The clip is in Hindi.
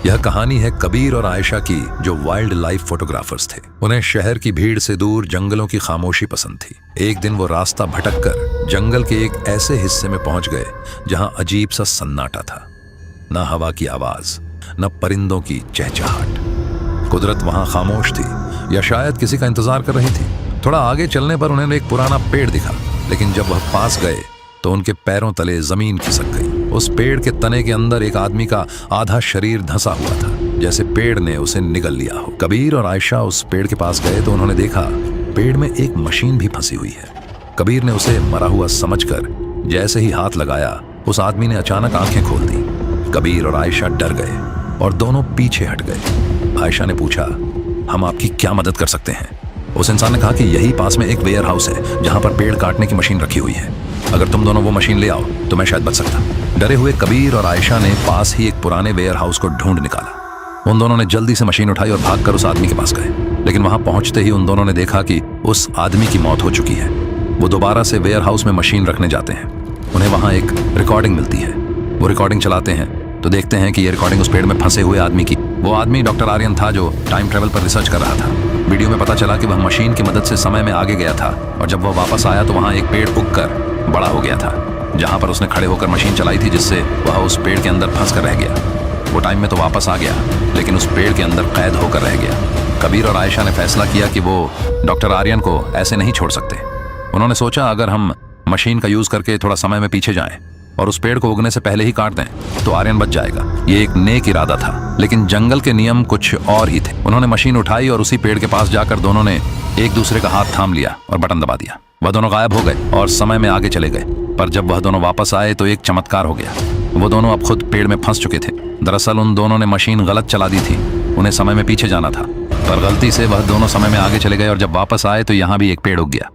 यह कहानी है कबीर और आयशा की, जो वाइल्ड लाइफ फोटोग्राफर्स थे। उन्हें शहर की भीड़ से दूर जंगलों की खामोशी पसंद थी। एक दिन वो रास्ता भटककर जंगल के एक ऐसे हिस्से में पहुंच गए जहां अजीब सा सन्नाटा था। न हवा की आवाज, न परिंदों की चहचहाट। कुदरत वहां खामोश थी, या शायद किसी का इंतजार कर रही थी। थोड़ा आगे चलने पर उन्हें एक पुराना पेड़ दिखा, लेकिन जब वह पास गए तो उनके पैरों तले जमीन खिसक गई। उस पेड़ के तने के अंदर एक आदमी का आधा शरीर धंसा हुआ था, जैसे पेड़ ने उसे निगल लिया हो। कबीर और आयशा उस पेड़ के पास गए तो उन्होंने देखा पेड़ में एक मशीन भी फंसी हुई है। कबीर ने उसे मरा हुआ समझकर जैसे ही हाथ लगाया, उस आदमी ने अचानक आंखें खोल दी। कबीर और आयशा डर गए और दोनों पीछे हट गए। आयशा ने पूछा, हम आपकी क्या मदद कर सकते हैं? उस इंसान ने कहा कि यही पास में एक वेयर हाउस है जहां पर पेड़ काटने की मशीन रखी हुई है। अगर तुम दोनों वो मशीन ले आओ तो मैं शायद बच सकता। डरे हुए कबीर और आयशा ने पास ही एक पुराने वेयर हाउस को ढूंढ निकाला। उन दोनों ने जल्दी से मशीन उठाई और भागकर उस आदमी के पास गए, लेकिन वहां पहुंचते ही उन दोनों ने देखा कि उस आदमी की मौत हो चुकी है। वो दोबारा से वेयर हाउस में मशीन रखने जाते हैं। उन्हें वहां एक रिकॉर्डिंग मिलती है। वो रिकॉर्डिंग चलाते हैं तो देखते हैं कि ये रिकॉर्डिंग उस पेड़ में फंसे हुए आदमी की। वो आदमी डॉक्टर आर्यन था, जो टाइम ट्रेवल पर रिसर्च कर रहा था। वीडियो में पता चला कि वह मशीन की मदद से समय में आगे गया था, और जब वह वापस आया तो वहां एक पेड़ उगकर बड़ा हो गया था, जहां पर उसने खड़े होकर मशीन चलाई थी, जिससे वह उस पेड़ के अंदर फंस कर रह गया। वो टाइम में तो वापस आ गया, लेकिन उस पेड़ के अंदर कैद होकर रह गया। कबीर और आयशा ने फैसला किया कि वो डॉक्टर आर्यन को ऐसे नहीं छोड़ सकते। उन्होंने सोचा, अगर हम मशीन का यूज करके थोड़ा समय में पीछे जाएं और उस पेड़ को उगने से पहले ही काट दें तो आर्यन बच जाएगा। ये एक नेक इरादा था, लेकिन जंगल के नियम कुछ और ही थे। उन्होंने मशीन उठाई और उसी पेड़ के पास जाकर दोनों ने एक दूसरे का हाथ थाम लिया और बटन दबा दिया। वह दोनों गायब हो गए और समय में आगे चले गए। पर जब वह दोनों वापस आए तो एक चमत्कार हो गया। वो दोनों अब खुद पेड़ में फंस चुके थे। दरअसल उन दोनों ने मशीन गलत चला दी थी। उन्हें समय में पीछे जाना था, पर गलती से वह दोनों समय में आगे चले गए, और जब वापस आए तो यहाँ भी एक पेड़ उग गया।